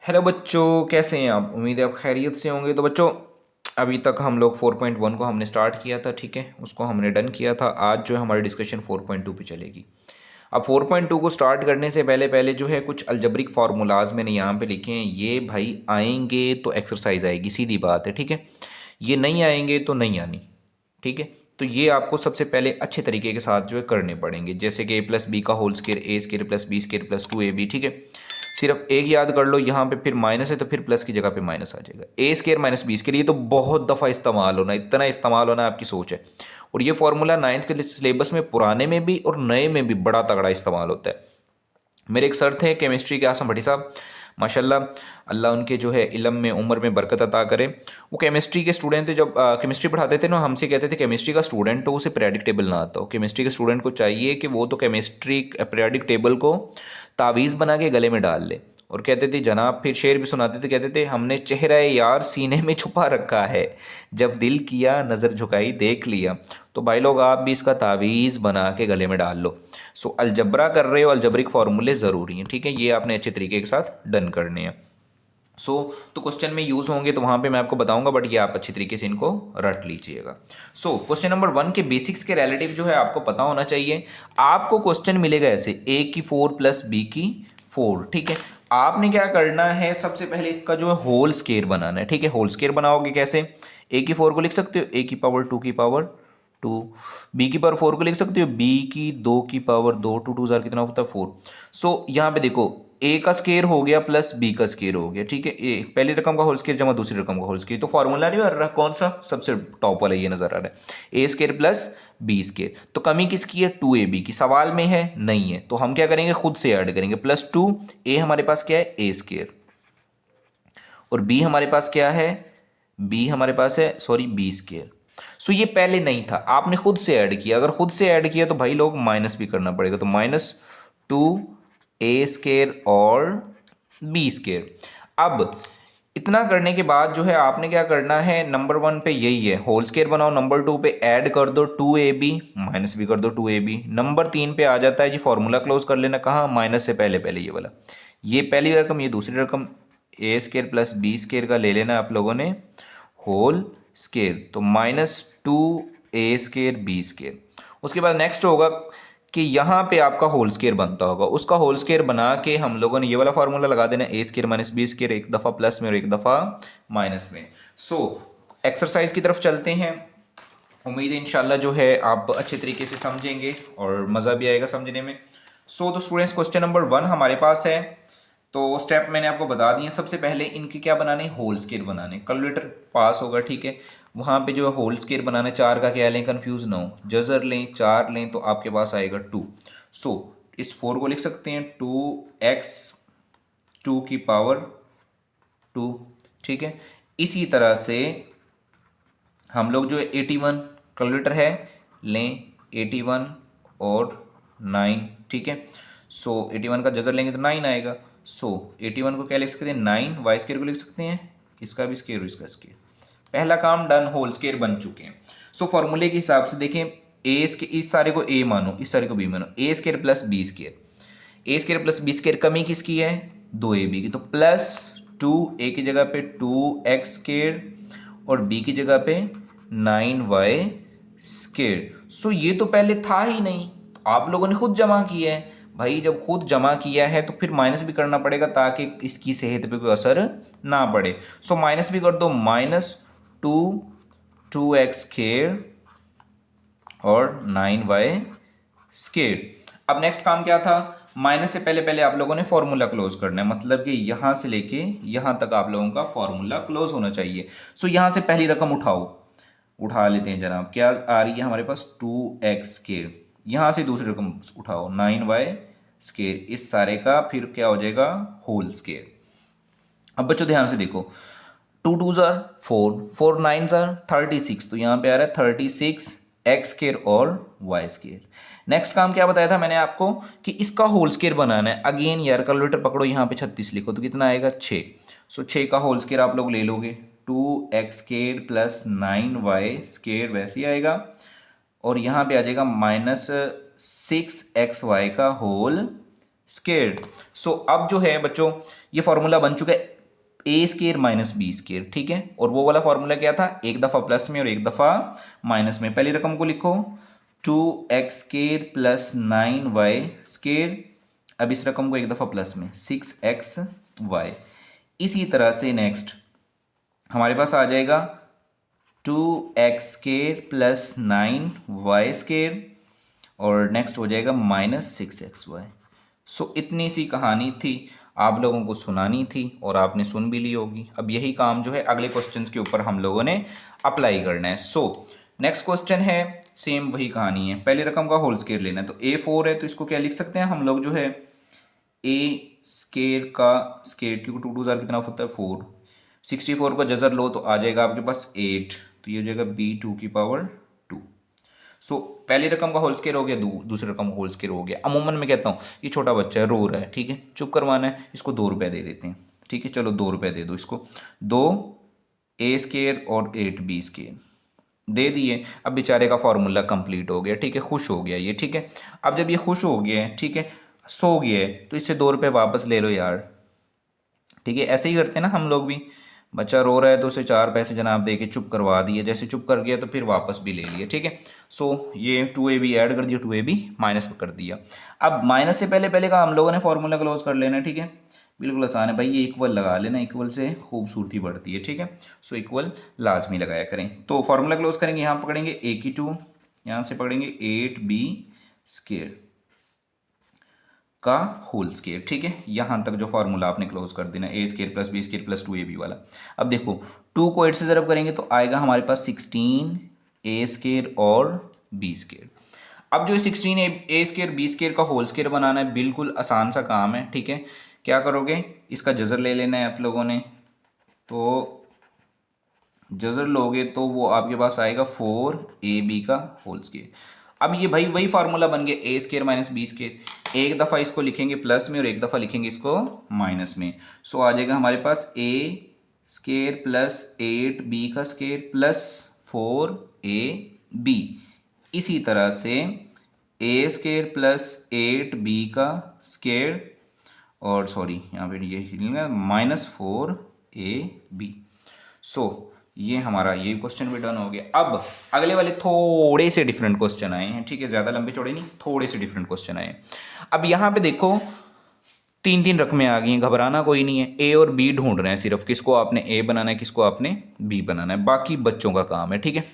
Hello बच्चों, कैसे हैं आप? उम्मीद है आप खैरियत से होंगे। तो बच्चों, अभी तक हम लोग 4.1 को हमने स्टार्ट किया था, ठीक है, उसको हमने डन किया था। आज जो है हमारी डिस्कशन 4.2 पे चलेगी। अब 4.2 को स्टार्ट करने से पहले पहले जो है कुछ अलजब्रिक फार्मूलाज मैंने यहाँ पे लिखे हैं। ये भाई आएंगे तो एक्सरसाइज आएगी, सीधी बात है, ठीक है। ये नहीं आएंगे तो नहीं आनी, ठीक है। तो ये आपको सबसे पहले अच्छे तरीके के साथ जो है करने पड़ेंगे, जैसे कि a+b का whole square, a square plus b square plus 2ab, ठीक है। सिर्फ एक याद कर लो, यहाँ पे फिर माइनस है तो फिर प्लस की जगह पे माइनस आ जाएगा। ए स्केयर माइनस बी स्केयर, ये तो बहुत दफ़ा इस्तेमाल होना, इतना इस्तेमाल होना आपकी सोच है। और ये फॉर्मूला नाइन्थ के सिलेबस में पुराने में भी और नए में भी बड़ा तगड़ा इस्तेमाल होता है। मेरे एक सर थे केमिस्ट्री के, आसम भट्टी साहब, माशाल्लाह, अल्लाह उनके जो है इल्म में उम्र में बरकत अता करे। वो केमिस्ट्री के स्टूडेंट थे। जब केमिस्ट्री पढ़ाते थे ना, हमसे कहते थे केमिस्ट्री का स्टूडेंट तो उसे पीरियडिक टेबल ना आता हो। केमिस्ट्री के स्टूडेंट को चाहिए कि वो तो केमिस्ट्री पीरियडिक टेबल को तावीज़ बना के गले में डाल ले। और कहते थे जनाब, फिर शेर भी सुनाते थे, कहते थे हमने चेहरा यार सीने में छुपा रखा है, जब दिल किया नज़र झुकाई देख लिया। तो भाई लोग, आप भी इसका तावीज़ बना के गले में डाल लो। सो अलजबरा कर रहे हो, अलजबरिक फार्मूले ज़रूरी हैं, ठीक है, ये आपने अच्छे तरीके के साथ डन करने हैं। तो क्वेश्चन में यूज़ होंगे तो वहाँ पे मैं आपको बताऊंगा, बट ये आप अच्छी तरीके से इनको रट लीजिएगा। क्वेश्चन नंबर 1 के बेसिक्स के रिलेटिव जो है आपको पता होना चाहिए। आपको क्वेश्चन मिलेगा ऐसे, ए की 4 प्लस बी की 4, ठीक है। आपने क्या करना है, सबसे पहले इसका जो है होल स्केयर बनाना है, ठीक है। होल स्केयर बनाओगे कैसे? ए की 4 को लिख सकते हो ए की पावर 2 की पावर 2, बी की पावर 4 को लिख सकते हो बी की 2 की पावर 2, 2 2 कितना होता है 4। यहाँ पे देखो, ए का स्केयर हो गया प्लस बी का स्केयर हो गया, ठीक है। ए पहली रकम का होल स्केयर जमा दूसरी रकम का होल स्केयर, तो फॉर्मूला नहीं बन रहा, कौन सा सबसे टॉप वाला ये नजर आ रहा है, ए स्केयर प्लस बी स्केयर। तो कमी किसकी है? 2ab की। सवाल में है नहीं है, तो हम क्या करेंगे, खुद से ऐड करेंगे। +2, ए हमारे पास क्या है, ए स्केयर, और बी हमारे पास क्या है, बी हमारे पास है, सॉरी, बी स्केयर। ये पहले नहीं था, आपने खुद से ऐड किया। अगर खुद से ऐड किया तो भाई लोग माइनस भी करना पड़ेगा, तो -2a स्केयर और बी स्केयर। अब इतना करने के बाद जो है आपने क्या करना है, नंबर 1 पे यही है, होल स्केयर बनाओ। नंबर 2 पे ऐड कर दो 2ab, माइनस भी कर दो 2ab। नंबर 3 पे आ जाता है जी, फॉर्मूला क्लोज कर लेना, कहाँ, माइनस से पहले पहले ये वाला, ये पहली रकम, ये दूसरी रकम, ए स्केयर प्लस बी स्केयर का ले लेना आप लोगों ने होल स्केयर, तो -2a स्केयर बी स्केयर। उसके बाद नेक्स्ट होगा कि यहाँ पे आपका होल स्केयर बनता होगा, उसका होल स्केयर बना के हम लोगों ने ये वाला फार्मूला लगा देना, a square minus B square, एक दफ़ा प्लस में और एक दफ़ा माइनस में। एक्सरसाइज की तरफ चलते हैं। उम्मीद है इंशाल्लाह जो है आप अच्छे तरीके से समझेंगे और मज़ा भी आएगा समझने में। तो स्टूडेंट्स, क्वेश्चन नंबर 1 हमारे पास है। तो स्टेप मैंने आपको बता दिए। सबसे पहले इनके क्या बनाने, होल स्केयर बनाने। कैलकुलेटर पास होगा, ठीक है। वहाँ पे जो है होल स्केयर बनाना, 4 का क्या लें, कंफ्यूज ना हो, जजर लें, 4 लें तो आपके पास आएगा 2। इस 4 को लिख सकते हैं 2x 2 की पावर 2, ठीक है। इसी तरह से हम लोग जो है 81 कैलकुलेटर है लें, 81 और 9, ठीक है। 81 का जजर लेंगे तो 9 आएगा। 81 को क्या लिख सकते हैं, 9, वाई स्केयर को लिख सकते हैं, इसका भी स्केयर और इसका स्केयर। पहला काम डन, होल स्केयर बन चुके हैं। फॉर्मूले के हिसाब से देखें, इस सारे को ए मानो, इस सारे को बी मानो, ए square plus b square, a square plus b square, कमी किसकी है, 2ab की, तो +2, ए की जगह पे 2x स्केयर और बी की जगह पे 9y स्केयर। ये तो पहले था ही नहीं, आप लोगों ने खुद जमा किया है। भाई जब खुद जमा किया है तो फिर माइनस भी करना पड़ेगा ताकि इसकी सेहत पे कोई असर ना पड़े। माइनस भी कर दो, -2 2x स्केयर और 9y स्केयर। अब नेक्स्ट काम क्या था, माइनस से पहले पहले आप लोगों ने फॉर्मूला क्लोज करना है, मतलब कि यहां से लेके यहां तक आप लोगों का फॉर्मूला क्लोज होना चाहिए। यहां से पहली रकम उठा लेते हैं जनाब, क्या आ रही है हमारे पास, 2x स्केयर। यहां से दूसरी रकम उठाओ, 9y स्केयर, इस सारे का फिर क्या हो जाएगा, होल स्केयर। अब बच्चों ध्यान से देखो, 2 2 ज़ार 4, 4 9 ज़ार 36, तो यहाँ पे आ रहा है 36 एक्स स्केयर और वाई स्केयर। नेक्स्ट काम क्या बताया था मैंने आपको कि इसका होल स्केयर बनाना है। अगेन यार कैलकुलेटर पकड़ो, यहाँ पे 36 लिखो तो कितना आएगा, 6। 6 का होल स्केयर आप लोग ले लोगे, 2x square plus 9y square वैसे ही आएगा, और यहाँ पे आ जाएगा -6xy का होल स्केयर। अब जो है बच्चों, ये फॉर्मूला बन चुका है ए स्केयर माइनस बी स्केयर, ठीक है। और वो वाला फॉर्मूला क्या था, एक दफ़ा प्लस में और एक दफ़ा माइनस में। पहली रकम को लिखो 2x square plus 9y square. अब इस रकम को एक दफ़ा प्लस में 6xy। इसी तरह से नेक्स्ट हमारे पास आ जाएगा 2x square plus 9y square और नेक्स्ट हो जाएगा माइनस 6xy। सो इतनी सी कहानी थी, आप लोगों को सुनानी थी और आपने सुन भी ली होगी। अब यही काम जो है अगले क्वेश्चंस के ऊपर हम लोगों ने अप्लाई करना है। सो नेक्स्ट क्वेश्चन है, सेम वही कहानी है, पहली रकम का होल स्केयर लेना है। तो A4 है तो इसको क्या लिख सकते हैं हम लोग जो है ए स्केयर का स्केयर, क्योंकि 2 2 कितना होता है 4। 64 का जजर लो तो आ जाएगा आपके पास 8, तो ये हो जाएगा B2 की पावर 2। सो पहली रकम का होल स्केयर हो गया, दूसरी रकम का होल स्केयर हो गया। अमूमन मैं कहता हूँ ये छोटा बच्चा है, रो रहा है, ठीक है, चुप करवाना है, इसको 2 रुपये दे देते हैं, ठीक है, चलो 2 रुपये दे दो इसको। 2 A स्केयर और 8 B स्केयर दे दिए। अब बेचारे का फॉर्मूला कंप्लीट हो गया, ठीक है, खुश हो गया ये, ठीक है। अब जब ये खुश हो गया है, ठीक है, सो गया है, तो इससे 2 रुपये वापस ले लो यार, ठीक है। ऐसे ही करते हैं ना हम लोग भी, बच्चा रो रहा है तो उसे 4 पैसे जनाब दे के चुप करवा दिए, जैसे चुप कर गया तो फिर वापस भी ले लिए, ठीक है। सो ये 2ab ऐड कर दिया, 2ab माइनस कर दिया। अब माइनस से पहले पहले का हम लोगों ने फॉर्मूला क्लोज कर लेना है, ठीक है, बिल्कुल आसान है भाई, ये इक्वल लगा लेना, इक्वल से खूबसूरती बढ़ती है, ठीक है। सो इक्वल लाजमी लगाया करें। तो फॉर्मूला क्लोज करेंगे, यहाँ पकड़ेंगे a की 2, यहाँ से पकड़ेंगे 8b स्केयर का होल स्केयर, ठीक है। यहाँ तक जो फॉर्मूला आपने क्लोज कर देना, a square plus b square plus 2ab वाला। अब देखो 2 को 8 से ज़रब करेंगे तो आएगा हमारे पास 16 ए स्केयर और बी स्केयर। अब जो 16 ए स्केयर बी स्केयर का होल स्केयर बनाना है, बिल्कुल आसान सा काम है, ठीक है। क्या करोगे, इसका जजर ले लेना है आप लोगों ने, तो जजर लोगे तो वो आपके पास आएगा 4ab का होल स्केयर। अब ये भाई वही फार्मूला बन गया ए स्केयर माइनस बी स्केयर, एक दफ़ा इसको लिखेंगे प्लस में और एक दफ़ा लिखेंगे इसको माइनस में। सो आ जाएगा हमारे पास ए स्केयर प्लस 8b का स्केयर प्लस 4ab। इसी तरह से ए स्केयर प्लस 8b का स्केयर और सॉरी यहाँ पे ये माइनस 4ab। सो ये हमारा ये क्वेश्चन भी डन हो गया। अब अगले वाले थोड़े से डिफरेंट क्वेश्चन आए हैं, ठीक है, ज़्यादा लंबे चौड़े नहीं, थोड़े से डिफरेंट क्वेश्चन आए हैं। अब यहाँ पे देखो 3 रकमें आ गई हैं, घबराना कोई नहीं है। ए और बी ढूंढ रहे हैं सिर्फ, किसको आपने ए बनाना है, किसको आपने बी बनाना है, बाकी बच्चों का काम है, ठीक है।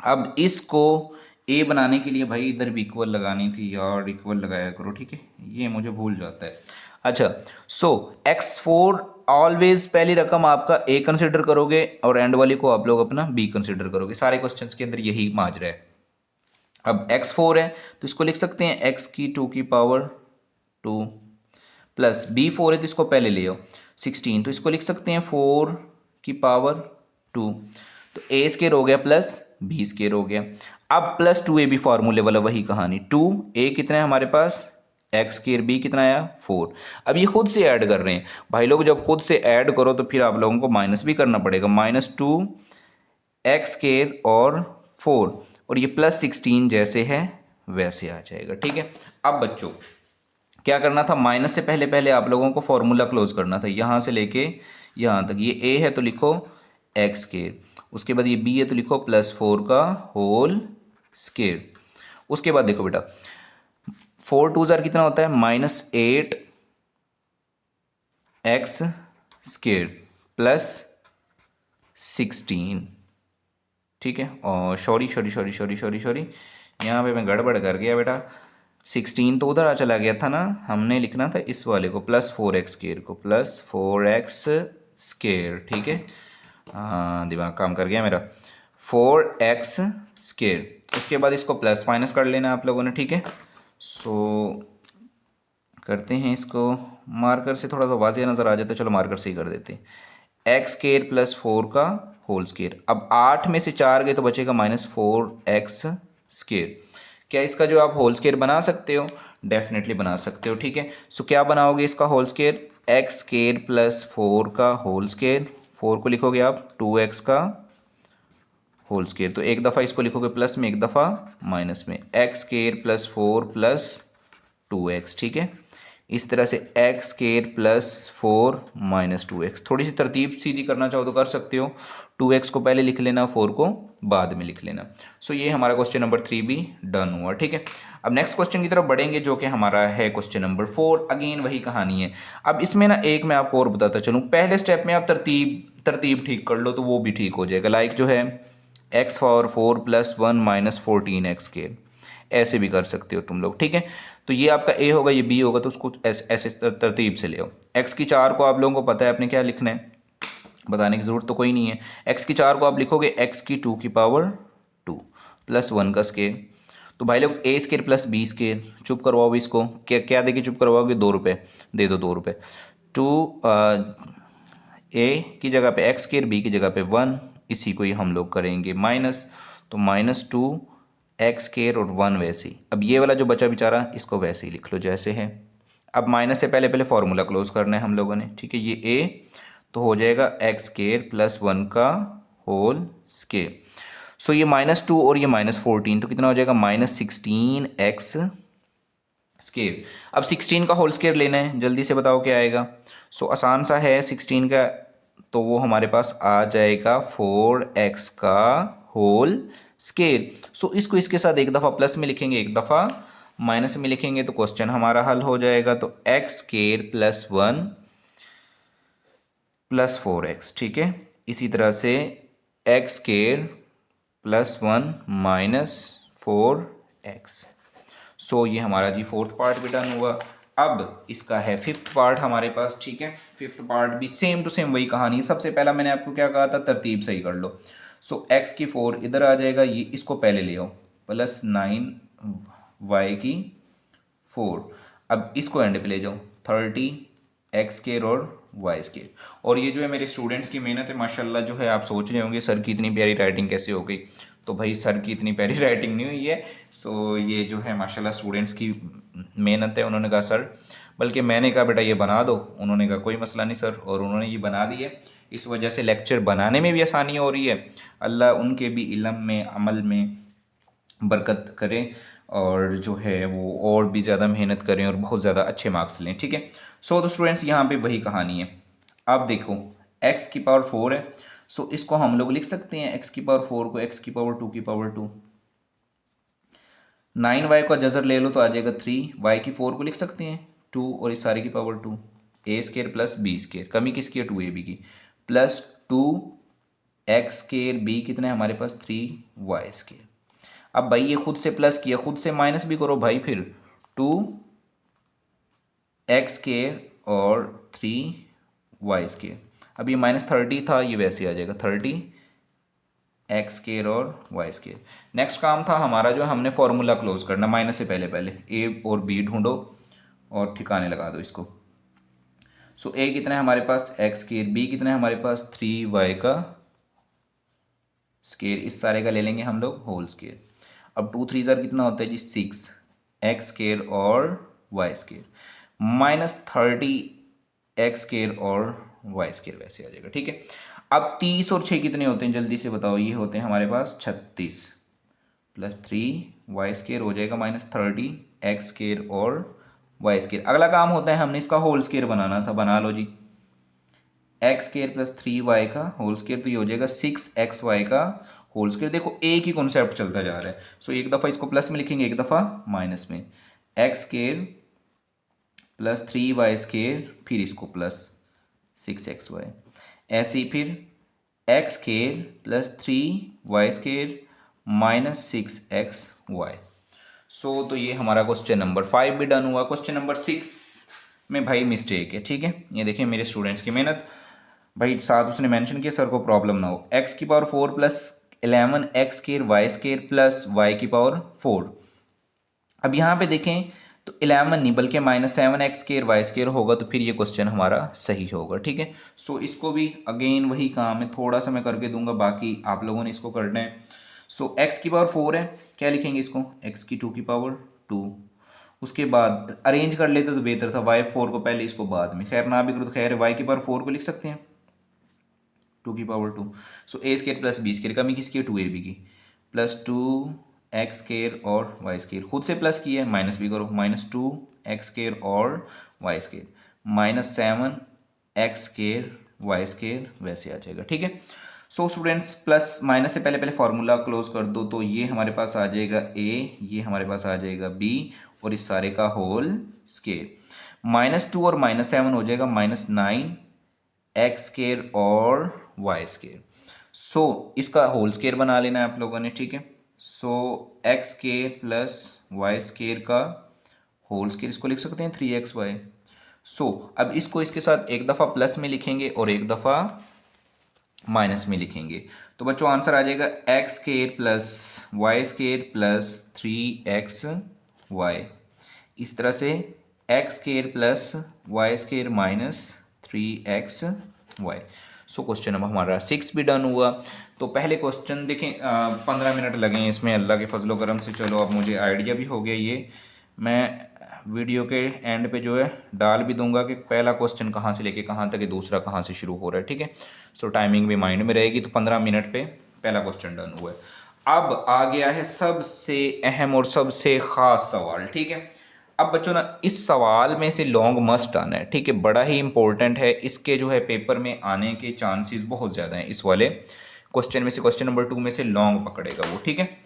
अब इसको ए बनाने के लिए भाई इधर भी इक्वल लगानी थी यार, इक्वल लगाया करो, ठीक है, ये मुझे भूल जाता है। अच्छा, सो x4 ऑलवेज पहली रकम आपका a कंसिडर करोगे और एंड वाली को आप लोग अपना b कंसिडर करोगे। सारे क्वेश्चंस के अंदर यही माजरा है। अब x4 है तो इसको लिख सकते हैं x की 2 की पावर 2 प्लस b4 है तो इसको पहले ले आओ 16, तो इसको लिख सकते हैं 4 की पावर 2, तो a स्केयर हो गया प्लस b स्केयर हो गया। अब प्लस 2ab फार्मूले वाला वही कहानी, 2a कितना है हमारे पास एक्स स्केयर बी कितना आया 4। अब ये खुद से ऐड कर रहे हैं भाई लोग, जब खुद से ऐड करो तो फिर आप लोगों को माइनस भी करना पड़ेगा, -2 एक्स स्केयर और 4 और ये प्लस 16 जैसे है वैसे आ जाएगा, ठीक है। अब बच्चों क्या करना था, माइनस से पहले पहले आप लोगों को फॉर्मूला क्लोज करना था, यहाँ से लेके यहाँ तक। ये ए है तो लिखो एक्स स्केयर, उसके बाद ये बी है तो लिखो +4 का होल स्केयर। उसके बाद देखो बेटा 4 2 कितना होता है -8 एक्स स्केयर प्लस 16, ठीक है। और sorry sorry sorry sorry sorry sorry यहाँ पे मैं गड़बड़ कर गया बेटा, 16 तो उधर चला गया था ना, हमने लिखना था इस वाले को +4x स्केयर को +4x स्केयर, ठीक है। हाँ दिमाग काम कर गया मेरा, 4x स्केयर। उसके बाद इसको प्लस माइनस कर लेना आप लोगों ने, ठीक है। सो करते हैं इसको, मार्कर से थोड़ा सा वाज़ेह नज़र आ जाता है, चलो मार्कर से ही कर देते हैं। एक्स स्केयर प्लस 4 का होल स्केयर। अब 8 में से 4 गए तो बचेगा -4x स्केयर। क्या इसका जो आप होल स्केयर बना सकते हो, डेफिनेटली बना सकते हो, ठीक है। सो क्या बनाओगे इसका whole square, x square plus 4 का होल स्केयर, 4 को लिखोगे आप 2x का होल स्केयर, तो एक दफ़ा इसको लिखोगे प्लस में, एक दफ़ा माइनस में, x square plus 4 plus 2x, ठीक है। इस तरह से x square plus 4 minus 2x। थोड़ी सी तरतीब सीधी करना चाहो तो कर सकते हो, 2x को पहले लिख लेना, 4 को बाद में लिख लेना। सो ये हमारा क्वेश्चन नंबर 3 भी डन हुआ। ठीक है, अब नेक्स्ट क्वेश्चन की तरफ बढ़ेंगे जो कि हमारा है क्वेश्चन नंबर 4। अगेन वही कहानी है। अब इसमें ना एक मैं आपको और बताता चलूँ, पहले स्टेप में आप तरतीब ठीक कर लो तो वो भी ठीक हो जाएगा। लाइक जो है x power 4 plus 1 minus 14x square, ऐसे भी कर सकते हो तुम लोग। ठीक है, तो ये आपका ए होगा, ये बी होगा, तो उसको ऐसे तरतीब से ले आओ। एक्स की 4 को आप लोगों को पता है आपने क्या लिखना है, बताने की ज़रूरत तो कोई नहीं है। एक्स की 4 को आप लिखोगे एक्स की 2 की पावर 2 प्लस 1 का स्केयर। तो भाई लोग ए स्केयर प्लस बी स्केयर, चुप करवाओ इसको। क्या क्या देके चुप करवाओगे, 2 रुपये दे दो, 2 रुपये। टू ए की जगह पे एक्स स्केयर, बी की जगह पे 1, इसी को ही हम लोग करेंगे माइनस, तो माइनस 2 एक्स स्केयर और 1 वैसे ही। अब ये वाला जो बचा बेचारा इसको वैसे ही लिख लो जैसे है। अब माइनस से पहले पहले फॉर्मूला क्लोज करना है हम लोगों ने। ठीक है, ये ए तो हो जाएगा एक्स स्केयर प्लस 1 का होल स्केयर। सो ये -2 और ये -14, तो कितना हो जाएगा -16x स्केयर। अब 16 का होल स्केयर लेना है, जल्दी से बताओ क्या आएगा। सो आसान सा है 16 का, तो वो हमारे पास आ जाएगा 4x का होल स्केयर। सो इसको इसके साथ एक दफ़ा प्लस में लिखेंगे, एक दफ़ा माइनस में लिखेंगे, तो क्वेश्चन हमारा हल हो जाएगा। तो x square plus 1 plus 4x। ठीक है, इसी तरह से x square plus 1 minus 4x। सो ये हमारा जी फोर्थ पार्ट भी डन हुआ। अब इसका है फिफ्थ पार्ट हमारे पास। ठीक है, फिफ्थ पार्ट भी सेम टू सेम वही कहानी। सबसे पहला मैंने आपको क्या कहा था, तरतीब सही कर लो। सो एक्स की 4 इधर आ जाएगा, ये इसको पहले ले आओ, प्लस 9y की 4। अब इसको एंड पे ले जाओ, 30 एक्स स्केयर और वाई स्केयर। और ये जो है मेरे स्टूडेंट्स की मेहनत है माशाल्लाह। जो है आप सोच रहे होंगे सर की इतनी प्यारी राइटिंग कैसे हो गई, तो भाई सर की इतनी प्यारी राइटिंग नहीं हुई है। सो ये जो है माशाल्लाह स्टूडेंट्स की मेहनत है। उन्होंने कहा सर, बल्कि मैंने कहा बेटा ये बना दो, उन्होंने कहा कोई मसला नहीं सर, और उन्होंने ये बना दी है। इस वजह से लेक्चर बनाने में भी आसानी हो रही है। अल्लाह उनके भी इल्म में, अमल में बरकत करें, और जो है वो और भी ज़्यादा मेहनत करें और बहुत ज़्यादा अच्छे मार्क्स लें। ठीक है, सो तो स्टूडेंट्स यहाँ पे वही कहानी है। आप देखो x की पावर 4 है, सो इसको हम लोग लिख सकते हैं x की पावर 4 को x की पावर 2 की पावर 2। 9y का जजर ले लो तो आ जाएगा 3, y की 4 को लिख सकते हैं 2 और इस सारे की पावर 2, ए स्केयर प्लस बी स्केयर, कमी किसकी है 2ab की, प्लस 2 एक्स स्केयर, बी कितने हमारे पास 3y स्केयर। अब भाई ये खुद से प्लस किया, खुद से माइनस भी करो भाई, फिर 2 एक्स स्केयर और 3y स्केयर। अब ये -30 था, ये वैसे आ जाएगा 30 एक्स स्केयर और वाई स्केयर। नेक्स्ट काम था हमारा जो हमने फॉर्मूला क्लोज करना, माइनस से पहले पहले ए और बी ढूंढो और ठिकाने लगा दो इसको। सो ए कितना है हमारे पास एक्स स्केयर, बी कितना है हमारे पास 3y का स्केयर, इस सारे का ले लेंगे हम लोग होल स्केयर। अब 2 3 ज़ार कितना होता है जी 6 एक्स स्केयर और वाई स्केयर, -30 एक्स स्केयर और वाई स्केयर वैसे आ जाएगा। ठीक है, अब 30 और 6 कितने होते हैं जल्दी से बताओ। ये होते हैं हमारे पास 36, प्लस 3y स्केयर हो जाएगा -30 एक्स स्केयर और वाई स्केयर। अगला काम होता है हमने इसका होल स्केयर बनाना था, बना लो जी। एक्स स्केयर प्लस 3y का होल स्केयर, तो ये हो जाएगा 6xy का होल स्केयर। देखो एक ही कॉन्सेप्ट चलता जा रहा है। सो एक दफ़ा इसको प्लस में लिखेंगे, एक दफ़ा माइनस में। X square plus 3y square, फिर इसको प्लस 6xy, ऐसे ही फिर x square plus 3y square minus 6xy। सो तो ये हमारा क्वेश्चन नंबर 5 भी डन हुआ। क्वेश्चन नंबर 6 में भाई मिस्टेक है। ठीक है, ये देखिए मेरे स्टूडेंट्स की मेहनत। भाई साथ उसने मेंशन किया सर को प्रॉब्लम ना हो, एक्स की power 4 plus 11 x square y square plus y की पावर 4। अब यहाँ पे देखें तो 11 नहीं बल्कि -7 एक्स स्केयर वाई स्केयर होगा, तो फिर ये क्वेश्चन हमारा सही होगा। ठीक है, सो इसको भी अगेन वही काम है, थोड़ा सा मैं करके दूंगा, बाकी आप लोगों ने इसको करना है। सो एक्स की पावर 4 है, क्या लिखेंगे इसको, एक्स की 2 की पावर 2। उसके बाद अरेंज कर लेते तो बेहतर था, वाई 4 को पहले इसको बाद में, खैर ना भी करो तो खैर वाई की पावर 4 को लिख सकते हैं 2 की power 2। So a square plus b square, कमी किसकी है 2ab की, प्लस 2 एक्स स्केयर और वाई स्केयर, खुद से प्लस किया है माइनस भी करो, -2 एक्स स्केयर और y square, -7 x square y square वैसे आ जाएगा। ठीक है, सो स्टूडेंट्स प्लस माइनस से पहले पहले फार्मूला क्लोज कर दो, तो ये हमारे पास आ जाएगा ए, ये हमारे पास आ जाएगा बी, और इस सारे का होल स्केयर। -2 और -7 हो जाएगा -9 एक्स स्केयर और वाई स्केयर। सो इसका होल स्केयर बना लेना है आप लोगों ने। ठीक है, so x square plus y square का होल स्केयर, इसको लिख सकते हैं 3xy। सो अब इसको इसके साथ एक दफ़ा प्लस में लिखेंगे और एक दफ़ा माइनस में लिखेंगे, तो बच्चों आंसर आ जाएगा x square plus y square plus 3xy। इस तरह से x square plus y square minus 3xy। So question अब हमारा 6 भी डन हुआ। तो पहले क्वेश्चन देखें, 15 मिनट लगे हैं इसमें अल्लाह के फजलो करम से। चलो अब मुझे आइडिया भी हो गया, ये मैं वीडियो के एंड पे जो है डाल भी दूंगा कि पहला क्वेश्चन कहाँ से लेके कहाँ तक है, दूसरा कहाँ से शुरू हो रहा है। ठीक है, सो टाइमिंग भी माइंड में रहेगी। तो 15 मिनट पे पहला क्वेश्चन डन हुआ है। अब आ गया है सबसे अहम और सबसे ख़ास सवाल। ठीक है, अब बच्चों ना इस सवाल में से लॉन्ग मस्ट आना है। ठीक है, बड़ा ही इंपॉर्टेंट है, इसके जो है पेपर में आने के चांसेस बहुत ज़्यादा हैं। इस वाले क्वेश्चन में से क्वेश्चन नंबर 2 में से लॉन्ग पकड़ेगा वो। ठीक है,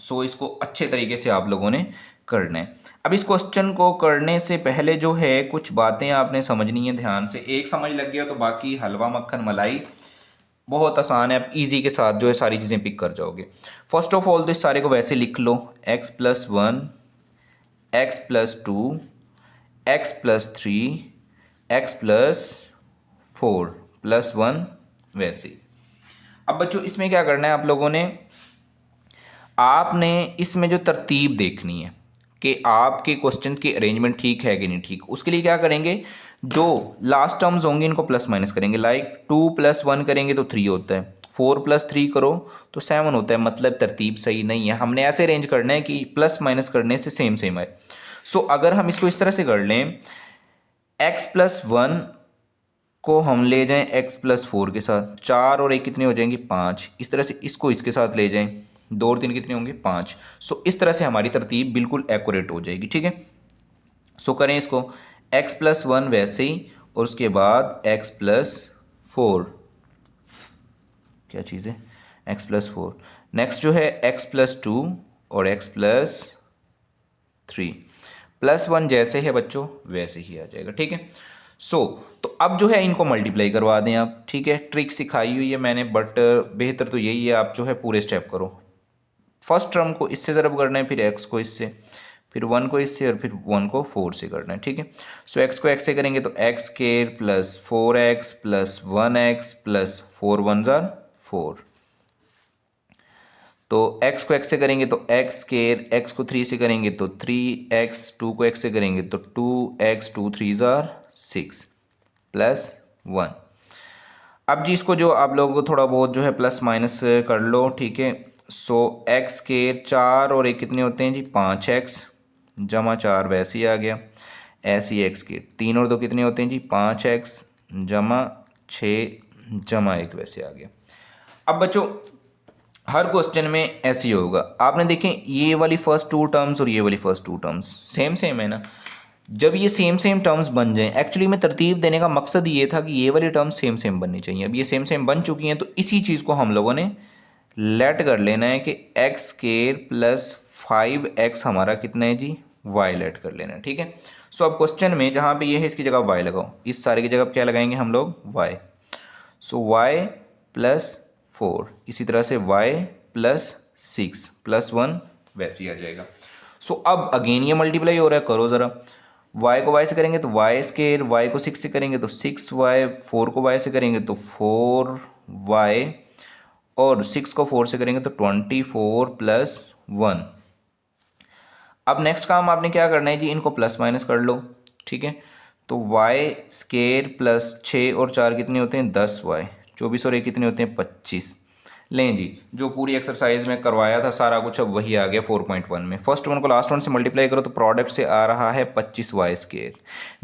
सो इसको अच्छे तरीके से आप लोगों ने करना है। अब इस क्वेश्चन को करने से पहले जो है कुछ बातें आपने समझनी है ध्यान से। एक समझ लग गया तो बाकी हलवा मक्खन मलाई बहुत आसान है, आप इजी के साथ जो है सारी चीज़ें पिक कर जाओगे। फर्स्ट ऑफ ऑल तो इस सारे को वैसे लिख लो, x+1 x+2 x+3 x+4 +1 वैसे। अब बच्चों इसमें क्या करना है आप लोगों ने, आपने इसमें जो तरतीब देखनी है कि आपके क्वेश्चन की अरेंजमेंट ठीक है कि नहीं ठीक। उसके लिए क्या करेंगे, जो लास्ट टर्म्स होंगे इनको प्लस माइनस करेंगे। लाइक 2 + 1 करेंगे तो 3 होता है, 4 + 3 करो तो 7 होता है। मतलब तरतीब सही नहीं है, हमने ऐसे अरेंज करना है कि प्लस माइनस करने से सेम सेम आए। सो अगर हम इसको इस तरह से कर लें, x+1 को हम ले जाएं x+4 के साथ, 4 और 1 कितने हो जाएंगे 5। इस तरह से इसको इसके साथ ले जाएं, 2 और 3 कितने होंगे 5। सो इस तरह से हमारी तरतीब बिल्कुल एक्यूरेट हो जाएगी। ठीक है, सो करें इसको x+1 वैसे ही, और उसके बाद x+4, क्या चीज़ है x+4। नेक्स्ट जो है x+2 और x+3, +1 जैसे है बच्चों वैसे ही आ जाएगा। ठीक है, सो तो अब जो है इनको मल्टीप्लाई करवा दें आप। ठीक है, ट्रिक सिखाई हुई है मैंने, बट बेहतर तो यही है आप जो है पूरे स्टेप करो। फर्स्ट टर्म को इससे ज़रब करना है, फिर x को इससे, फिर 1 को इससे, और फिर 1 को 4 से करना है। ठीक है, सो x को x से करेंगे तो x square plus 4x plus 1x plus 4 1 ज़ार 4। तो x को x से करेंगे तो x स्क्वायर, x को 3 से करेंगे तो 3x, 2 को x से करेंगे तो 2x, 2 3 ज़ार 6 प्लस 1। अब जी इसको जो आप लोगों को थोड़ा बहुत जो है प्लस माइनस कर लो। ठीक है, सो x स्क्वायर 4 और 1 कितने होते हैं जी 5x जमा 4 वैसे ही आ गया। ऐसे ही x स्क्वायर 3 और 2 कितने होते हैं जी 5x जमा 6 जमा 1 वैसे आ गया। अब बच्चों हर क्वेश्चन में ऐसे ही होगा। आपने देखें ये वाली फर्स्ट 2 टर्म्स और ये वाली फर्स्ट 2 टर्म्स सेम सेम है ना। जब ये सेम सेम टर्म्स बन जाएं, एक्चुअली में तरतीब देने का मकसद ये था कि ये वाली टर्म्स सेम सेम बननी चाहिए। अब ये सेम सेम बन चुकी हैं, तो इसी चीज़ को हम लोगों ने लेट कर लेना है कि x स्क्वायर प्लस 5x हमारा कितना है जी y लेट कर लेना है। ठीक है, सो अब क्वेश्चन में जहाँ पे ये है इसकी जगह y लगाओ, इस सारे की जगह क्या लगाएंगे हम लोग y। सो y प्लस 4, इसी तरह से y प्लस 6 प्लस 1 वैसे ही आ जाएगा। सो अब अगेन ये मल्टीप्लाई हो रहा है, करो ज़रा। y को y से करेंगे तो y स्क्वायर, y को 6 से करेंगे तो 6y, 4 को y से करेंगे तो 4y, और 6 को 4 से करेंगे तो 24 प्लस 1। अब नेक्स्ट काम आपने क्या करना है जी, इनको प्लस माइनस कर लो। ठीक है, तो y स्क्वायर प्लस 6 और 4 कितने होते हैं 10y, 24 और 1 कितने होते हैं 25। लें जी, जो पूरी एक्सरसाइज में करवाया था सारा कुछ अब वही आ गया 4.1 में। फर्स्ट वन को लास्ट वन से मल्टीप्लाई करो तो प्रोडक्ट से आ रहा है 25y स्क्वायर।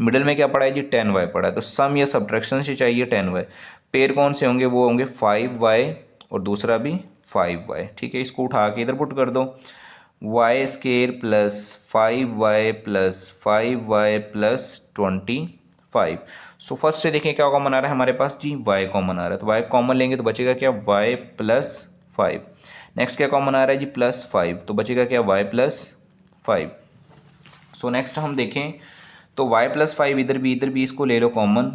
मिडिल में क्या पड़ा है जी 10y पड़ा है, तो सम या सब्ट्रैक्शन से चाहिए 10y। पेयर कौन से होंगे, वो होंगे 5y और दूसरा भी 5y। ठीक है, इसको उठा के इधर पुट कर दो। Y square plus 5y plus 5y plus 25। So first से देखें क्या कॉमन आ रहा है हमारे पास जी, y कॉमन आ रहा है, तो y कॉमन लेंगे तो बचेगा क्या, y प्लस 5। नेक्स्ट क्या कॉमन आ रहा है जी, प्लस 5, तो बचेगा क्या, y प्लस 5। सो नेक्स्ट हम देखें तो y प्लस 5 इधर भी इसको ले लो कॉमन,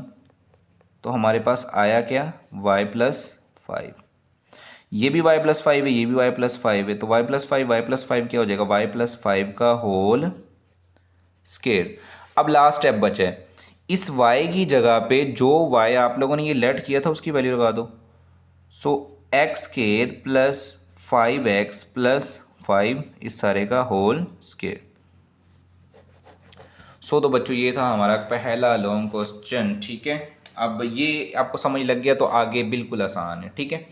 तो हमारे पास आया क्या, y प्लस 5। ये भी y प्लस 5 है, ये भी y प्लस 5 है, तो y प्लस 5 क्या हो जाएगा, y प्लस 5 का होल स्केयर। अब लास्ट स्टेप बचा है, इस y की जगह पे जो y आप लोगों ने ये लेट किया था उसकी वैल्यू लगा दो। So x square plus 5x plus 5 इस सारे का होल स्केयर। सो तो बच्चों ये था हमारा पहला लॉन्ग क्वेश्चन, ठीक है। अब ये आपको समझ लग गया तो आगे बिल्कुल आसान है, ठीक है।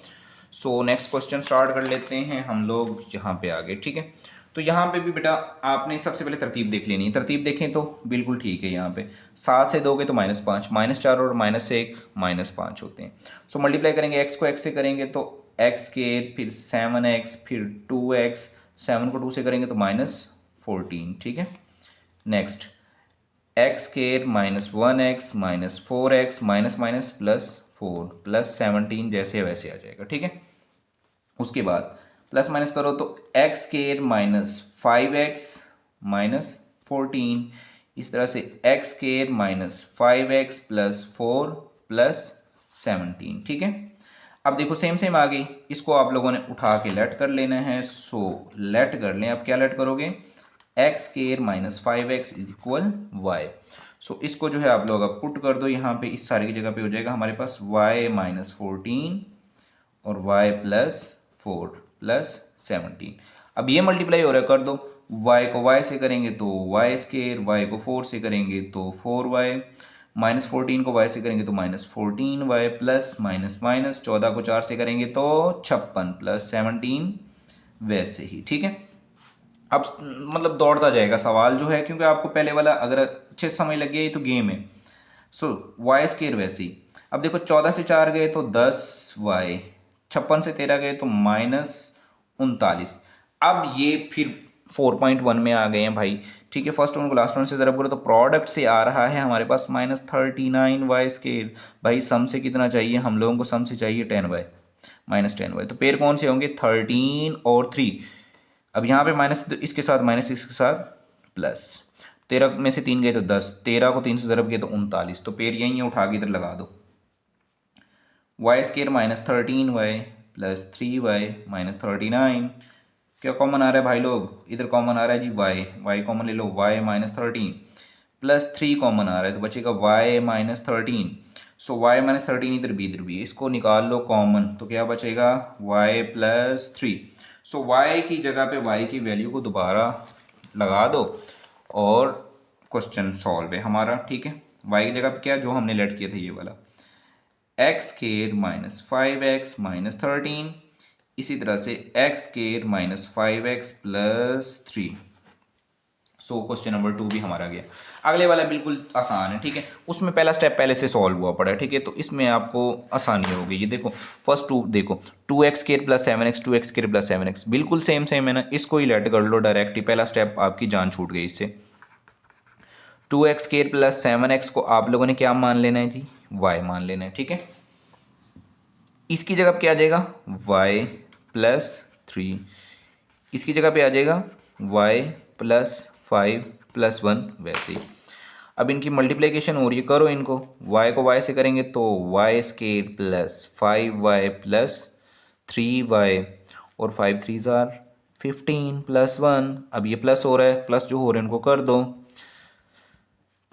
सो नेक्स्ट क्वेश्चन स्टार्ट कर लेते हैं हम लोग यहाँ पे आगे, ठीक है। तो यहाँ पे भी बेटा आपने सबसे पहले तरतीब देख लेनी है, तरतीब देखें तो बिल्कुल ठीक है। यहाँ पे 7 से दोगे तो -5, -4 और -1 -5 होते हैं। सो मल्टीप्लाई करेंगे एक्स को एक्स से करेंगे तो एक्स स्केयर, फिर 7x, फिर 2x, 7 को 2 से करेंगे तो -14, ठीक है। Next x square -1x -4x minus minus +4 +17 जैसे वैसे आ जाएगा, ठीक है। उसके बाद प्लस माइनस करो तो एक्स स्केयर -5x -14, इस तरह से एक्स स्केयर -5x +4 +17, ठीक है। अब देखो सेम सेम आ गई, इसको आप लोगों ने उठा के लेट कर लेना है। सो लेट कर लें, अब क्या लेट करोगे, x square -5x is equal y. So इसको जो है आप लोग अब पुट कर दो यहाँ पे, इस सारे की जगह पे हो जाएगा हमारे पास y -14 और y +4 +17। अब ये मल्टीप्लाई हो रहा है, कर दो, y को y से करेंगे तो y स्केयर, y को 4 से करेंगे तो 4y, -14 को y से करेंगे तो -14y प्लस माइनस माइनस 14 को 4 से करेंगे तो 56 +17 वैसे ही, ठीक है। अब मतलब दौड़ता जाएगा सवाल जो है, क्योंकि आपको पहले वाला अगर अच्छे से समझ लग गया ये तो गेम है। सो वाई स्केयर वैसे ही, अब देखो 14 से 4 गए तो 10y, 56 से 13 गए तो -39। अब ये फिर 4.1 में आ गए हैं भाई, ठीक है। फर्स्ट वन को लास्ट वन से ज़रा करो तो प्रोडक्ट से आ रहा है हमारे पास -39y स्केयर। भाई सम से कितना चाहिए हम लोगों को, सम से चाहिए 10y -10y। तो पेयर कौन से होंगे, 13 और 3। अब यहाँ पे माइनस इसके साथ माइनस इसके साथ प्लस, 13 में से 3 गए तो 10, 13 को 3 से ज़रब किया तो 39। तो पेड़ यहीं है, उठा के इधर लगा दो, y square -13y plus 3y -39। क्या कॉमन आ रहा है भाई लोग, इधर कॉमन आ रहा है जी y कॉमन ले लो, y -13 प्लस 3 कॉमन आ रहा है तो बचेगा y -13। सो y -13 इधर भी इसको निकाल लो कॉमन, तो क्या बचेगा y +3। सो y की जगह पे y की वैल्यू को दोबारा लगा दो और क्वेश्चन सॉल्व है हमारा, ठीक है। y की जगह पे क्या, जो हमने लेट किया था ये वाला, एक्स स्केयर -5x -13, इसी तरह से एक्स स्केयर -5x +3। सो क्वेश्चन नंबर 2 भी हमारा गया। अगले वाला बिल्कुल आसान है, ठीक है। उसमें पहला स्टेप पहले से सॉल्व हुआ पड़ा है, ठीक है। तो इसमें आपको आसानी होगी। ये देखो फर्स्ट 2 देखो, 2x square plus 7x, 2x square plus 7x बिल्कुल सेम सेम है ना, इसको ही लेट कर लो डायरेक्ट ही, पहला स्टेप आपकी जान छूट गई इससे। 2x स्केयर प्लस 7x को आप लोगों ने क्या मान लेना है जी, y मान लेना है, ठीक है। इसकी जगह पे क्या आ जाएगा, y +3, इसकी जगह पे आ जाएगा y +5 +1 वैसे ही। अब इनकी मल्टीप्लिकेशन हो रही है, करो इनको, y को y से करेंगे तो y square plus 5y plus 3y और 5 3 ज़ार 15 +1। अब ये प्लस हो रहा है, प्लस जो हो रहे हैं उनको कर दो,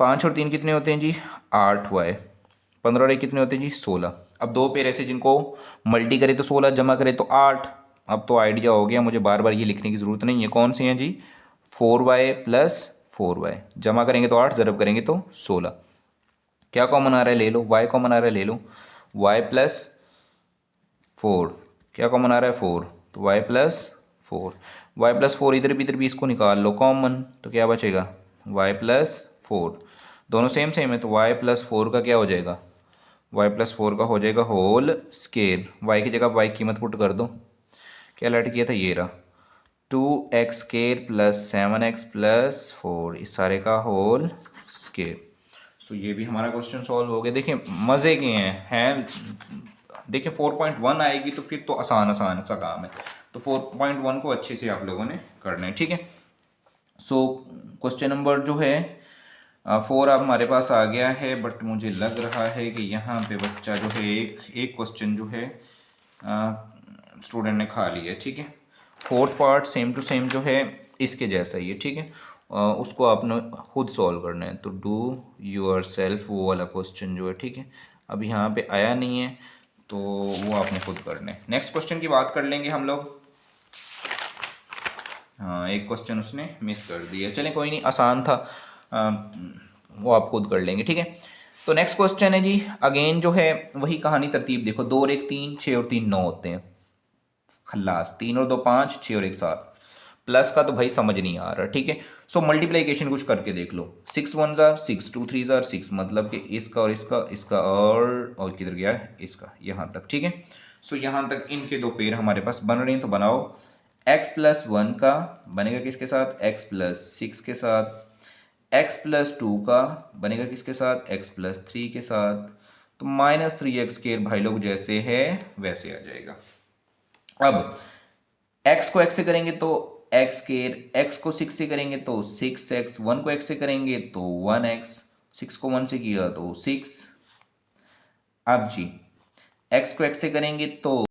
5 और 3 कितने होते हैं जी 8y, 15 और 1 कितने होते हैं जी 16। अब दो पेयर ऐसे जिनको मल्टी करे तो 16, जमा करे तो 8। अब तो आइडिया हो गया, मुझे बार बार ये लिखने की ज़रूरत नहीं है। कौन से हैं जी, 4y प्लस 4y, जमा करेंगे तो 8, ज़रब करेंगे तो 16। क्या कॉमन आ रहा है ले लो, y कॉमन आ रहा है ले लो, y +4, क्या कॉमन आ रहा है 4, तो y +4, y +4 इधर भी इसको निकाल लो कॉमन, तो क्या बचेगा y +4, दोनों सेम सेम है तो y +4 का क्या हो जाएगा, y +4 का हो जाएगा होल स्केयर। y की जगह y कीमत पुट कर दो, क्या लेट किया था ये रहा 2x square plus 7x plus 4 इस सारे का होल स्केयर। सो ये भी हमारा क्वेश्चन सॉल्व हो गया। देखिए मज़े के हैं देखिए 4.1 आएगी तो फिर तो आसान आसान सा काम है, तो 4.1 को अच्छे से आप लोगों ने करना है, ठीक है। सो क्वेश्चन नंबर जो है 4 अब हमारे पास आ गया है, बट मुझे लग रहा है कि यहाँ पे बच्चा जो है एक क्वेश्चन जो है स्टूडेंट ने खा लिया है, ठीक है। Fourth part same to same जो है इसके जैसा ही है, ठीक है। उसको आपने खुद सॉल्व करना है, तो डू योर सेल्फ वो वाला क्वेश्चन जो है, ठीक है। अब यहाँ पे आया नहीं है तो वो आपने खुद करना है। नेक्स्ट क्वेश्चन की बात कर लेंगे हम लोग। हाँ एक क्वेश्चन उसने मिस कर दिया, चलें कोई नहीं, आसान था, वो आप खुद कर लेंगे, ठीक है। तो नेक्स्ट क्वेश्चन है जी, अगेन जो है वही कहानी तरतीब देखो, 2 और 1 3, 6 और 3 9 होते हैं, खल्लास, 3 और 2 5, 6 और 1 7, प्लस का तो भाई समझ नहीं आ रहा, ठीक है। सो मल्टीप्लिकेशन कुछ करके देख लो, 6 1 जार 6, 2 3 जार 6, मतलब कि इसका और इसका और किधर गया है इसका, यहाँ तक, ठीक है। सो यहाँ तक इनके दो पेयर हमारे पास बन रहे हैं, तो बनाओ। x प्लस 1 का बनेगा किसके साथ, x प्लस 6 के साथ, x प्लस 2 का बनेगा किसके साथ, x प्लस 3 के साथ, तो माइनस 3x स्क्वायर भाई लोग जैसे है वैसे आ जाएगा। अब x को x से करेंगे तो x स्क्वायर, x को 6 से करेंगे तो 6x, 1 को x से करेंगे तो 1x, 6 को 1 से किया तो 6। अब जी x को x से करेंगे तो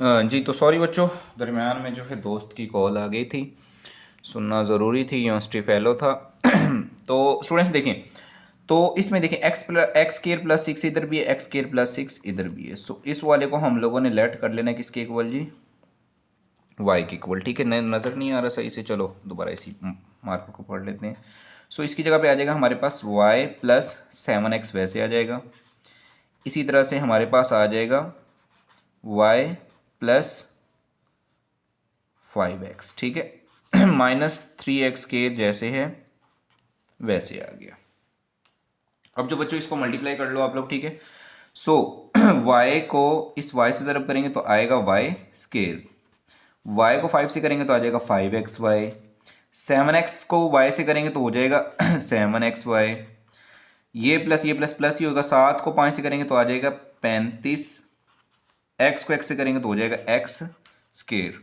जी, तो सॉरी बच्चों, दरमियान में जो है दोस्त की कॉल आ गई थी, सुनना ज़रूरी थी, यूनिवर्सिटी फेलो था। तो स्टूडेंट्स देखें, तो इसमें देखें एक्स स्क्वायर प्लस 6 इधर भी है, एक्स स्क्वायर प्लस 6 इधर भी है। सो इस वाले को हम लोगों ने लेट कर लेना है किसके इक्वल जी, वाई के इक्वल, ठीक है। नज़र नहीं आ रहा सही से, चलो दोबारा इसी मार्कर को पढ़ लेते हैं। सो इसकी जगह पे आ जाएगा हमारे पास y प्लस 7x वैसे आ जाएगा। इसी तरह से हमारे पास आ जाएगा y प्लस 5x, ठीक है। माइनस 3x स्क्वायर जैसे है वैसे आ गया। अब जो बच्चों इसको मल्टीप्लाई कर लो आप लोग, ठीक है। सो y को इस y से ज़रब करेंगे तो आएगा y स्क्वायर, y को 5 से करेंगे तो आ जाएगा 5xy, 7x को y से करेंगे तो हो जाएगा 7xy, ये प्लस प्लस ही होगा, 7 को 5 से करेंगे तो आ जाएगा 35, x को x से करेंगे तो हो जाएगा x square,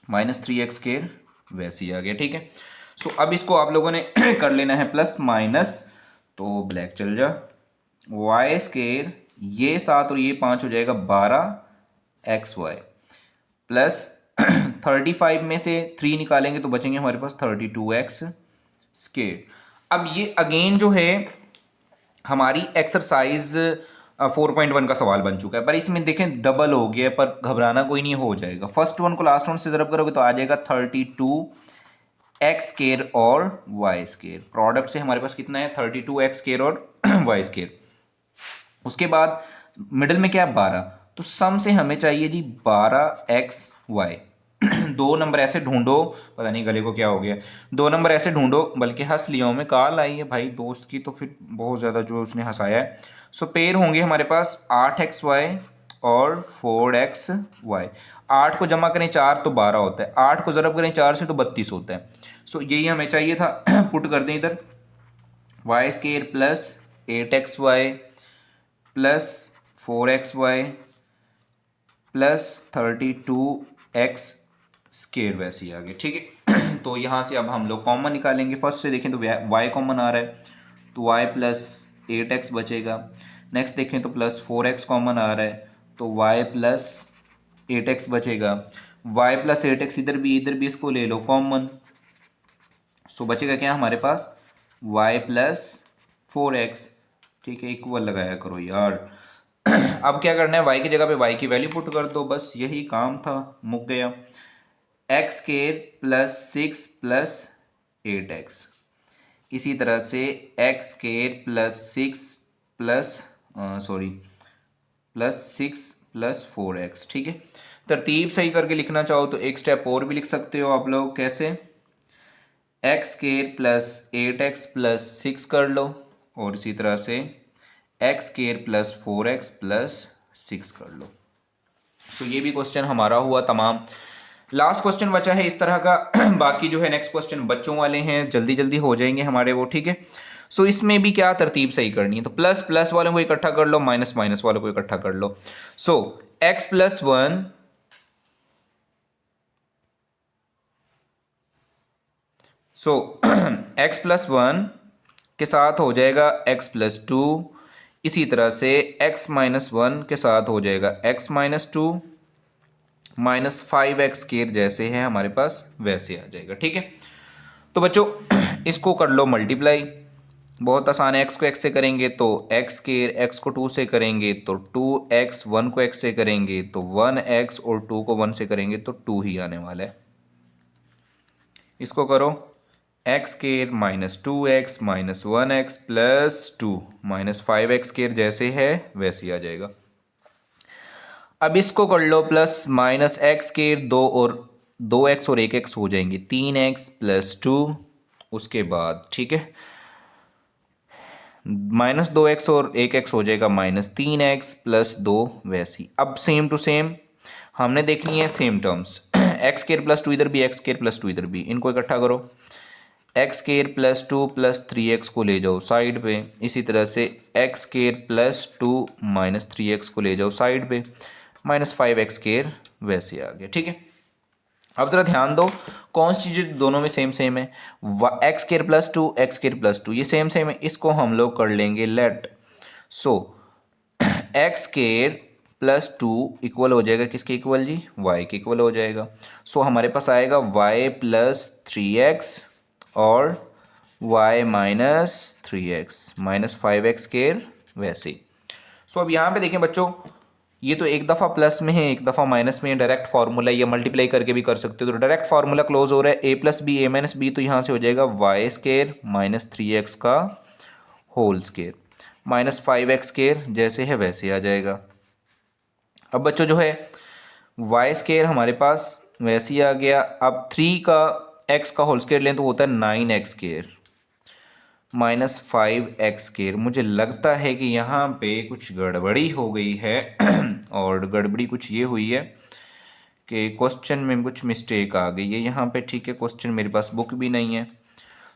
minus 3x square वैसे ही आ गया, ठीक है। सो अब इसको आप लोगों ने कर लेना है प्लस माइनस, तो ब्लैक चल जा, y स्क्वायर ये 7 और ये 5 हो जाएगा 12xy, प्लस 35 में से 3 निकालेंगे तो बचेंगे हमारे पास 32x स्क्वायर। अब ये अगेन जो है हमारी एक्सरसाइज 4.1 का सवाल बन चुका है, पर इसमें देखें डबल हो गया, पर घबराना कोई नहीं, हो जाएगा। फर्स्ट वन को लास्ट वन से ज़रब करोगे तो आ जाएगा 32x स्क्वायर और y स्क्वायर, प्रोडक्ट से हमारे पास कितना है 32x स्क्वायर और y स्क्वायर। उसके बाद मिडिल में क्या है 12, तो सम से हमें चाहिए जी 12xy। दो नंबर ऐसे ढूंढो, पता नहीं गले को क्या हो गया, दो नंबर ऐसे ढूंढो, बल्कि हंस लिया में कॉल आई है भाई दोस्त की, तो फिर बहुत ज़्यादा जो उसने हंसाया है। सो पेयर होंगे हमारे पास 8xy और 4xy। 8 को जमा करें 4 तो 12 होता है, 8 को ज़रब करें 4 से तो 32 होता है। सो यही हमें चाहिए था। पुट कर दें इधर, y square plus 8xy plus 4xy plus 32x square वैसे ही आ गया, ठीक है। तो यहाँ से अब हम लोग कॉमन निकालेंगे। फर्स्ट से देखें तो y कॉमन आ रहा है, तो y प्लस 8x बचेगा। नेक्स्ट देखें तो प्लस 4x कॉमन आ रहा है, तो y प्लस 8x बचेगा। y प्लस 8x इधर भी इसको ले लो कॉमन, सो बचेगा क्या हमारे पास y प्लस 4x, ठीक है। इक्वल लगाया करो यार। अब क्या करना है, y की जगह पे y की वैल्यू पुट कर दो, बस यही काम था, मुक गया। x square plus 6 plus 8x, इसी तरह से x square plus 6 plus plus 6 plus 4x, ठीक है। तरतीब सही करके लिखना चाहो तो एक स्टेप और भी लिख सकते हो आप लोग, कैसे, x square plus 8x plus 6 कर लो, और इसी तरह से x square plus 4x plus 6 कर लो। सो ये भी क्वेश्चन हमारा हुआ तमाम। लास्ट क्वेश्चन बचा है इस तरह का। बाकी जो है नेक्स्ट क्वेश्चन बच्चों वाले हैं, जल्दी जल्दी हो जाएंगे हमारे वो, ठीक है। सो इसमें भी क्या तरतीब सही करनी है, तो प्लस प्लस वालों को इकट्ठा कर लो, माइनस माइनस वालों को इकट्ठा कर लो। सो एक्स प्लस वन, सो एक्स प्लस वन के साथ हो जाएगा एक्स प्लस टू, इसी तरह से एक्स माइनस वन के साथ हो जाएगा x minus two, minus 5x square जैसे है हमारे पास वैसे आ जाएगा, ठीक है। तो बच्चों इसको कर लो मल्टीप्लाई, बहुत आसान है। x को x से करेंगे तो x स्केयर, x को 2 से करेंगे तो 2x, 1 को x से करेंगे तो 1x और 2 को 1 से करेंगे तो 2 ही आने वाला है। इसको करो x square minus 2x minus 1x plus 2 minus 5x square जैसे है वैसे ही आ जाएगा। अब इसको कर लो plus minus x square, 2x और 1x हो जाएंगे 3x प्लस 2, उसके बाद ठीक है माइनस 2x और 1x हो जाएगा माइनस 3x प्लस 2 वैसी। अब सेम टू सेम हमने देखनी है same terms, x square plus 2 इधर भी, एक्स स्केयर प्लस 2 इधर भी, इनको इकट्ठा करो। X square plus 2 plus 3x को ले जाओ साइड पे, इसी तरह से x square plus 2 minus 3x को ले जाओ साइड पे, माइनस 5x स्केयर वैसे आ गया, ठीक है। अब जरा ध्यान दो कौन सी चीज़ दोनों में सेम सेम है, x square plus 2 x square plus 2 ये सेम सेम है, इसको हम लोग कर लेंगे लेट। सो एक्स स्केयर प्लस 2 इक्वल हो जाएगा किसके इक्वल जी, y के इक्वल हो जाएगा। सो हमारे पास आएगा y प्लस 3x और y minus 3x minus 5x square वैसे। सो अब यहाँ पे देखें बच्चों, ये तो एक दफ़ा प्लस में है एक दफ़ा माइनस में है, डायरेक्ट फार्मूला, ये मल्टीप्लाई करके भी कर सकते हो, तो डायरेक्ट फार्मूला क्लोज हो रहा है, a plus b a minus b, तो यहाँ से हो जाएगा वाई स्केयर माइनस 3x का whole square minus 5x square जैसे है वैसे आ जाएगा। अब बच्चों जो है वाई स्केयर हमारे पास वैसे ही आ गया। अब 3 का x का होल स्केयर लें तो होता है 9x square minus 5x square. मुझे लगता है कि यहाँ पे कुछ गड़बड़ी हो गई है और गड़बड़ी कुछ ये हुई है कि क्वेश्चन में कुछ मिस्टेक आ गई है यहाँ पे, ठीक है। क्वेश्चन मेरे पास बुक भी नहीं है।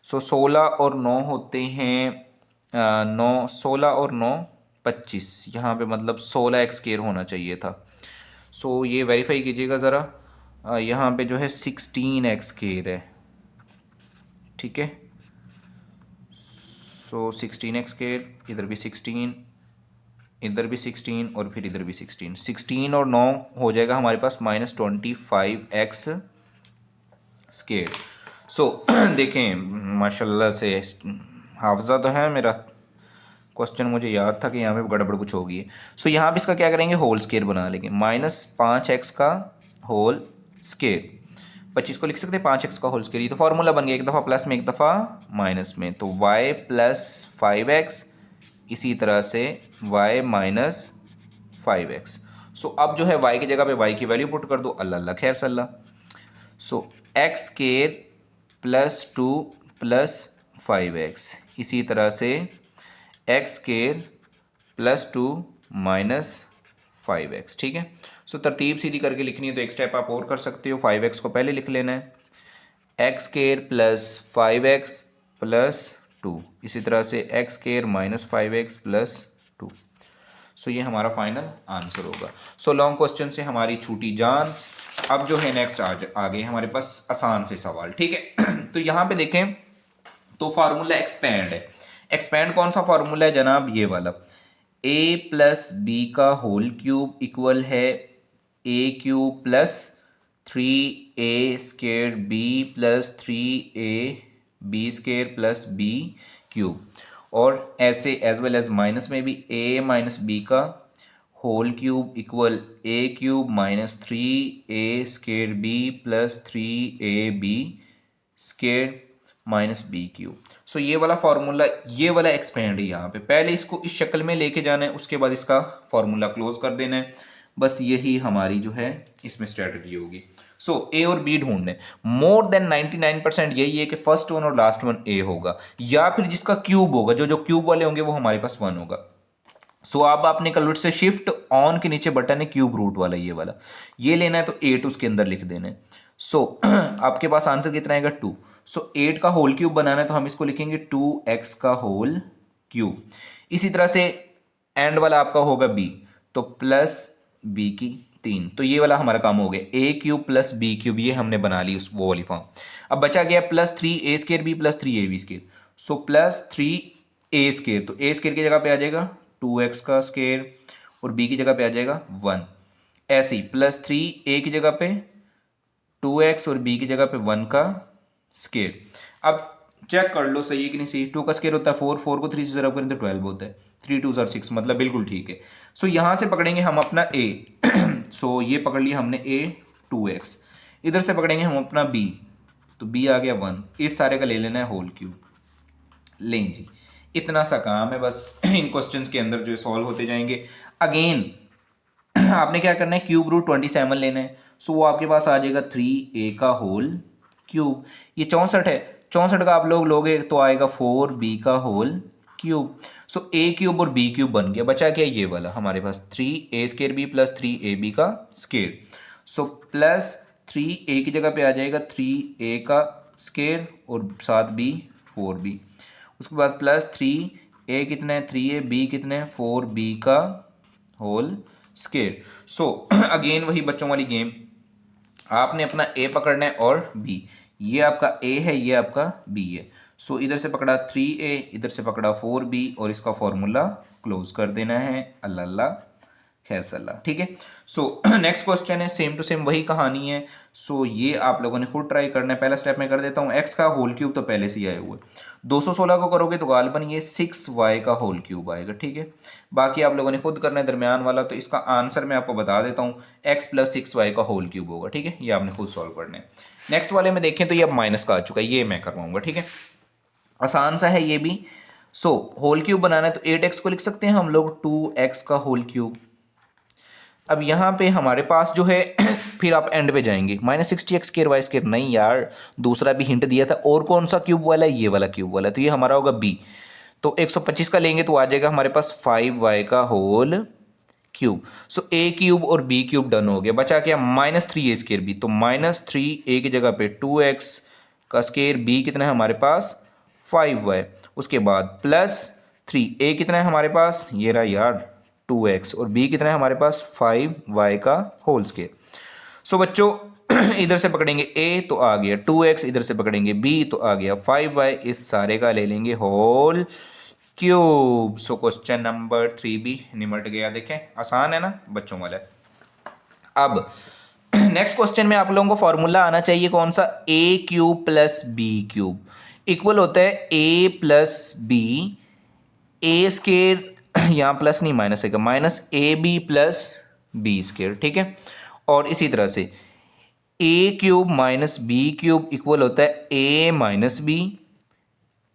सो 16 और 9 होते हैं 16 और 9 25, यहाँ पे मतलब 16x स्केयर होना चाहिए था। सो ये वेरीफाई कीजिएगा ज़रा, यहाँ पे जो है 16x स्केयर है, ठीक है। सो 16x स्केयर, इधर भी 16, इधर भी 16 और फिर इधर भी 16 और 9 हो जाएगा हमारे पास माइनस 25x स्केयर। सो देखें माशाल्लाह से हाफजा तो है मेरा, क्वेश्चन मुझे याद था कि यहाँ पे गड़बड़ कुछ होगी। सो यहाँ पे इसका क्या करेंगे, होल स्केयर बना लेंगे, माइनस 5x का होल स्केयर, 25 को लिख सकते हैं 5x का होल स्केयर, ये तो फॉर्मूला बन गया, एक दफ़ा प्लस में एक दफ़ा माइनस में, तो y प्लस 5x इसी तरह से y माइनस 5x। सो अब जो है y की जगह पे y की वैल्यू पुट कर दो, अल्लाह अल्लाह खैर सल्ला। So x square plus 2 plus 5x इसी तरह से x square plus 2 minus 5x, ठीक है। सो तरतीब सीधी करके लिखनी है तो एक स्टेप आप और कर सकते हो, 5x को पहले लिख लेना है, x square plus 5x plus 2 इसी तरह से x square minus 5x plus 2। सो ये हमारा फाइनल आंसर होगा। सो लॉन्ग क्वेश्चन से हमारी छूटी जान। अब जो है नेक्स्ट आ गए हमारे पास आसान से सवाल, ठीक है। तो यहाँ पे देखें तो फार्मूला एक्सपेंड है, एक्सपेंड कौन सा फार्मूला है जनाब, ये वाला, a प्लस बी का होल क्यूब इक्वल है a cube plus 3a square b plus 3a b square plus b cube, और ऐसे एज वेल एज माइनस में भी a माइनस b का whole cube equal a cube minus 3a square b plus 3ab square minus b cube. So ये वाला formula, ये वाला expand है यहाँ पे, पहले इसको इस शक्ल में लेके जाना है, उसके बाद इसका फार्मूला क्लोज कर देना है, बस यही हमारी जो है इसमें स्ट्रेटजी होगी। सो ए और बी ढूंढने, मोर देन 99% यही है कि फर्स्ट वन और लास्ट वन ए होगा, या फिर जिसका क्यूब होगा, जो जो क्यूब वाले होंगे वो हमारे पास 1 होगा। सो अब आपने कैलकुलेटर से शिफ्ट ऑन के नीचे बटन है क्यूब रूट वाला, ये वाला ये लेना है तो 8 उसके अंदर लिख देना है। सो आपके पास आंसर कितना आएगा 2। सो 8 का होल क्यूब बनाना है तो हम इसको लिखेंगे 2x का होल क्यूब। इसी तरह से एंड वाला आपका होगा b, तो प्लस b की 3। तो ये वाला हमारा काम हो गया a cube plus b cube, ये हमने बना ली उस वो वाली फॉर्म। अब बचा गया plus 3a square b plus 3ab square. So plus 3a square, तो a स्केयर की जगह पे आ जाएगा 2x का स्केयर और b की जगह पे आ जाएगा 1। ऐसे ही प्लस 3a की जगह पे 2x और b की जगह पे 1 का स्केयर। अब चेक कर लो सही है कि नहीं सही। 2 का स्केयर होता है 4, 4 को 3 से जरा करें तो 12 होता है, 3 2 आर 6, मतलब बिल्कुल ठीक है। सो यहाँ से पकड़ेंगे हम अपना a। सो ये पकड़ लिया हमने a 2x। इधर से पकड़ेंगे हम अपना b, तो b आ गया 1। इस सारे का ले लेना है होल क्यूब। लें जी, इतना सा काम है बस। इन क्वेश्चंस के अंदर जो सॉल्व होते जाएंगे। अगेन आपने क्या करना है, क्यूब रूट 27 लेना है। सो वो आपके पास आ जाएगा 3a का होल क्यूब। ये 64 है, 64 का आप लोग लोगे तो आएगा 4b का whole cube. So a cube और b क्यूब बन गया। बचा क्या ये वाला हमारे पास 3a square b plus 3ab का स्केयर। सो प्लस 3a की जगह पे आ जाएगा 3a का स्केयर और साथ b 4b। उसके बाद प्लस 3a कितना है 3a, b कितना है 4b का होल स्केयर। सो अगेन वही बच्चों वाली गेम, आपने अपना a पकड़ना है और b। ये आपका a है, ये आपका b है। सो इधर से पकड़ा 3a, इधर से पकड़ा 4b और इसका फॉर्मूला क्लोज कर देना है। अल्लाह अल्लाह खैर सल्ला, ठीक है। सो नेक्स्ट क्वेश्चन है, सेम टू सेम वही कहानी है। सो ये आप लोगों ने खुद ट्राई करना है। पहला स्टेप मैं कर देता हूँ, x का होल क्यूब तो पहले से ही आया हुआ है। 216 को करोगे तो गालबन ये 6y का होल क्यूब आएगा, ठीक है। बाकी आप लोगों ने खुद करना है दरमियान वाला। तो इसका आंसर मैं आपको बता देता हूँ, x प्लस 6y का होल क्यूब होगा, ठीक है। ये आपने खुद सॉल्व करना है। नेक्स्ट वाले में देखें तो ये अब माइनस का आ चुका है, ये मैं करवाऊंगा, ठीक है। आसान सा है ये भी। सो होल क्यूब बनाना है तो 8x को लिख सकते हैं हम लोग 2x का होल क्यूब। अब यहाँ पे हमारे पास जो है फिर आप एंड पे जाएंगे -60x स्केयर वाई स्केयर। नहीं यार, दूसरा भी हिंट दिया था। और कौन सा क्यूब वाला है, ये वाला क्यूब वाला है। तो ये हमारा होगा b। तो 125 का लेंगे तो आ जाएगा हमारे पास 5y का whole cube. So a cube और b क्यूब डन हो गया। बचा क्या -3a स्केयर b, तो -3a की जगह पे 2x का स्केयर, b कितना है हमारे पास 5y। उसके बाद +3a कितना है हमारे पास, ये रहा यार 2x, और b कितना है हमारे पास 5y का होल स्केयर। सो बच्चों इधर से पकड़ेंगे a तो आ गया 2x, इधर से पकड़ेंगे b तो आ गया 5y। इस सारे का ले लेंगे whole cube. So question number 3 भी निमट गया। देखें आसान है ना बच्चों वाला। अब नेक्स्ट क्वेश्चन में आप लोगों को फॉर्मूला आना चाहिए कौन सा, a cube plus b cube equal होता है a plus b। A square यहाँ प्लस नहीं माइनस है, minus a b plus b square, ठीक है। और इसी तरह से a cube minus b cube equal होता है a minus b,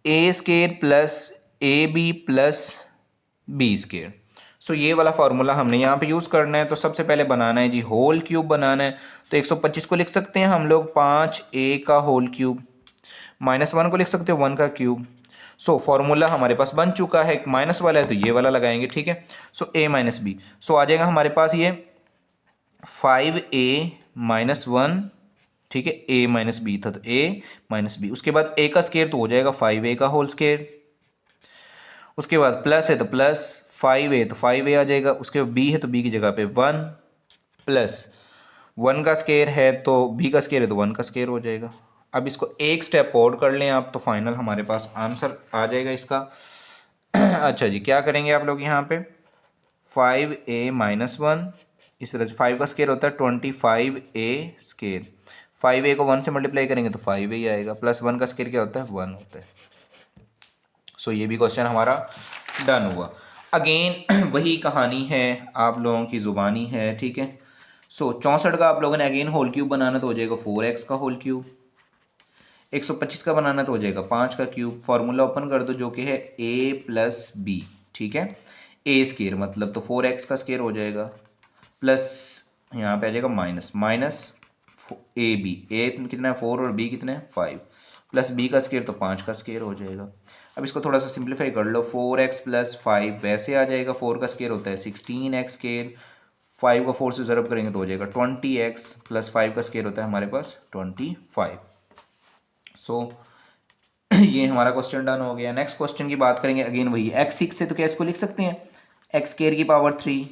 a square plus a b plus b square. So ये वाला फॉर्मूला हमने यहाँ पे यूज़ करना है। तो सबसे पहले बनाना है जी होल क्यूब बनाना है। तो 125 को लिख सकते हैं हम लोग 5a का होल क्यूब, -1 को लिख सकते हो 1 का क्यूब। सो फॉर्मूला हमारे पास बन चुका है, माइनस वाला है तो ये वाला लगाएंगे, ठीक है। सो a माइनस बी, सो आ जाएगा हमारे पास ये 5a माइनस 1, ठीक है। a माइनस बी था तो a माइनस बी। उसके बाद a का स्केयर तो हो जाएगा 5a का होल स्केयर। उसके बाद प्लस है तो प्लस 5a तो 5a आ जाएगा। उसके बाद b है तो b की जगह पे 1 प्लस 1 का स्केयर है तो b का स्केयर है तो 1 का स्केयर हो जाएगा। अब इसको एक स्टेप और कर लें आप तो फाइनल हमारे पास आंसर आ जाएगा इसका। अच्छा जी, क्या करेंगे आप लोग यहाँ पे 5a माइनस 1, इस तरह से 5 का स्केयर होता है 25a स्केयर। 5a को 1 से मल्टीप्लाई करेंगे तो 5a ही आएगा, प्लस 1 का स्केयर क्या होता है 1 होता है। सो ये भी क्वेश्चन हमारा डन हुआ। अगेन वही कहानी है, आप लोगों की ज़ुबानी है, ठीक है। सो 64 का आप लोगों ने अगेन होल क्यूब बनाना तो हो जाएगा 4x का होल क्यूब। 125 का बनाना तो हो जाएगा 5 का क्यूब। फॉर्मूला ओपन कर दो जो कि है a प्लस बी, ठीक है। a स्केयर मतलब तो 4x का स्केयर हो जाएगा, प्लस यहाँ पे आ जाएगा माइनस ए बी, ए कितना है 4 और b कितना है 5, प्लस b का स्केयर तो 5 का स्केयर हो जाएगा। अब इसको थोड़ा सा सिंप्लीफाई कर लो, 4x प्लस 5 वैसे आ जाएगा, 4 का स्केयर होता है 16x स्केयर, 5 का 4 से ज़रब करेंगे तो हो जाएगा 20x प्लस 5 का स्केयर होता है हमारे पास 25। सो ये हमारा क्वेश्चन डन हो गया। नेक्स्ट क्वेश्चन की बात करेंगे, अगेन वही x6 से तो क्या इसको लिख सकते हैं एक्स स्केयर की पावर 3,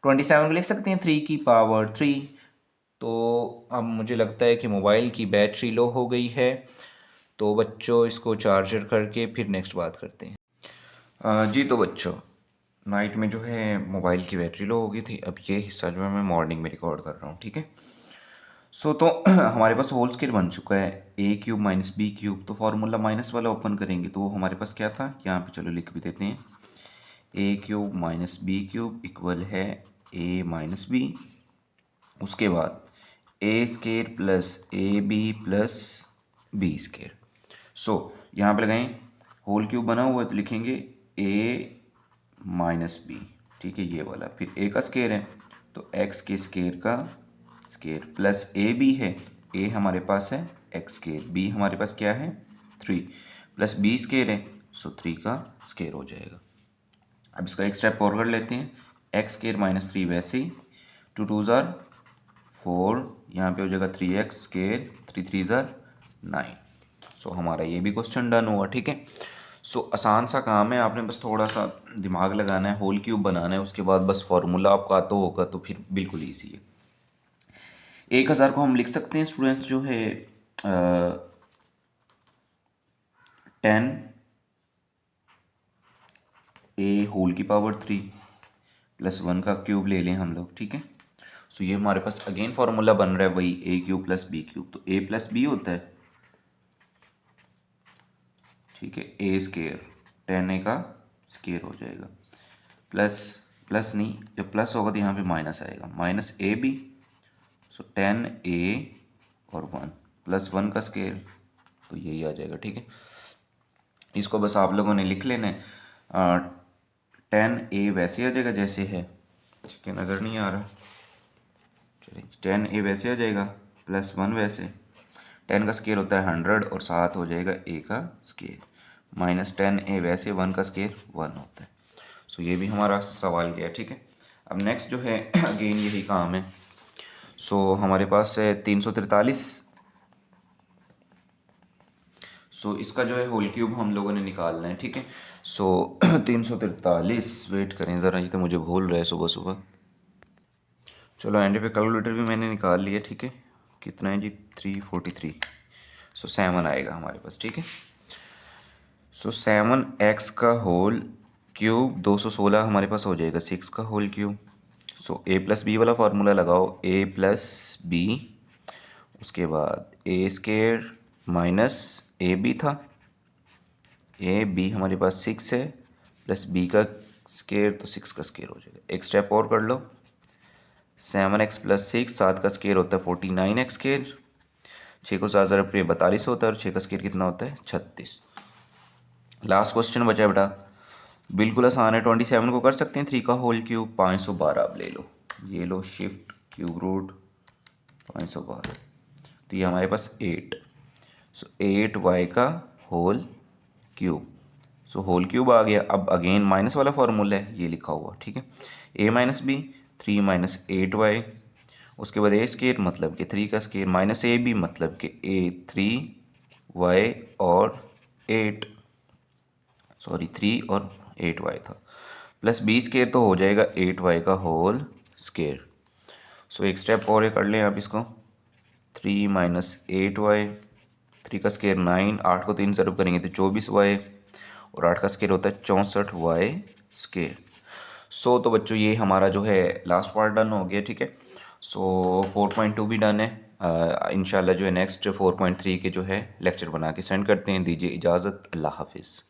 27 को लिख सकते हैं 3 की पावर 3। तो अब मुझे लगता है कि मोबाइल की बैटरी लो हो गई है, तो बच्चों इसको चार्जर करके फिर नेक्स्ट बात करते हैं। जी तो बच्चों, नाइट में जो है मोबाइल की बैटरी लो हो गई थी, अब ये हिस्सा जो है मैं मॉर्निंग में रिकॉर्ड कर रहा हूँ, ठीक है। सो तो हमारे पास होल स्केयर बन चुका है ए क्यूब माइनस बी क्यूब। तो फार्मूला माइनस वाला ओपन करेंगे तो वो हमारे पास क्या था, यहाँ पे चलो लिख भी देते हैं, a cube minus b cube equal है ए माइनस बी। उसके बाद a square plus a b plus b square. So यहाँ पे लगाएं होल क्यूब बना हुआ है तो लिखेंगे ए माइनस बी, ठीक है, ये वाला। फिर ए का स्केयर है तो एक्स के स्केयर का स्केयर प्लस ए बी है, ए हमारे पास है एक्स स्केयर, बी हमारे पास क्या है 3 प्लस बी स्केयर है, सो 3 का स्केयर हो जाएगा। अब इसका एक स्टेप और कर लेते हैं, एक्स स्केयर माइनस 3 वैसे ही, 2 2 ज़ार 4, यहाँ पे हो जाएगा 3x स्केयर, 3 3 ज़ार 9। सो हमारा ये भी क्वेश्चन डन हुआ, ठीक है। सो आसान सा काम है, आपने बस थोड़ा सा दिमाग लगाना है, होल क्यूब बनाना है, उसके बाद बस फार्मूला आपका आता होगा तो फिर बिल्कुल ईजी है। 1000 को हम लिख सकते हैं स्टूडेंट्स जो है 10 ए होल की पावर 3 प्लस 1 का क्यूब ले लें हम लोग, ठीक है। सो ये हमारे पास अगेन फार्मूला बन रहा है वही ए क्यूब प्लस बी क्यूब, तो ए प्लस बी होता है, ठीक है, ए स्केयर 10 ए का स्केयर हो जाएगा, प्लस प्लस नहीं, जब प्लस होगा तो यहाँ पे माइनस आएगा, माइनस ए बी, सो 10 ए और 1 प्लस 1 का स्केयर, तो यही आ जाएगा, ठीक है। इसको बस आप लोगों ने लिख लेना है, 10 ए वैसे आ जाएगा जैसे है, ठीक है, नज़र नहीं आ रहा, चलिए 10 ए वैसे आ जाएगा प्लस 1 वैसे, 10 का स्केयर होता है 100 और साथ हो जाएगा ए का स्केयर, माइनस 10 ए वैसे 1 का स्केयर 1 होता है। सो ये भी हमारा सवाल गया, ठीक है। अब नेक्स्ट जो है अगेन यही काम है। सो हमारे पास है 343। सो इसका जो है होल क्यूब हम लोगों ने निकालना है, ठीक है। सो 343, वेट करें ज़रा, ये तो मुझे भूल रहा है सुबह सुबह। चलो एंड पे कैलकुलेटर भी मैंने निकाल लिया, ठीक है। कितना है जी 343, सो 7 आएगा हमारे पास, ठीक है। सो 7x का होल क्यूब 216 हमारे पास हो जाएगा 6 का होल क्यूब। सो ए प्लस बी वाला फार्मूला लगाओ, ए प्लस बी, उसके बाद a square minus a B था, ए बी हमारे पास 6 है प्लस बी का स्केयर, तो 6 का स्केयर हो जाएगा। एक स्टेप और कर लो, 7x प्लस 6, 7 का स्केयर होता है 49x स्केयर, 6 को 7 ज़रब 42 होता है, और 6 का स्केयर कितना होता है 36। लास्ट क्वेश्चन बचा है बेटा, बिल्कुल आसान है, 27 को कर सकते हैं 3 का होल क्यूब, 512 अब ले लो, ये लो शिफ्ट क्यूब रूट 512, तो ये हमारे पास 8, सो 8y का whole cube, so whole cube आ गया। अब अगेन माइनस वाला फार्मूला है ये लिखा हुआ, ठीक है, a minus B 3 minus 8y, उसके बाद ए स्केयर मतलब कि 3 का स्केयर, माइनस ए बी मतलब कि a 3y और 8, सॉरी 3 और 8y था, प्लस बी स्केयर तो हो जाएगा 8y का होल स्केयर। सो एक स्टेप और कर लें आप इसको, 3 माइनस 8y, 3 का स्केयर 9, 8 को 3 ज़रब करेंगे तो 24y, और 8 का स्केयर होता है 64y स्केयर। सो तो बच्चों ये हमारा जो है लास्ट पार्ट डन हो गया, ठीक है। सो 4.2 भी डन है, इंशाल्लाह जो है नेक्स्ट 4.3 के जो है लेक्चर बना के सेंड करते हैं। दीजिए इजाज़त, अल्लाह हाफिज़।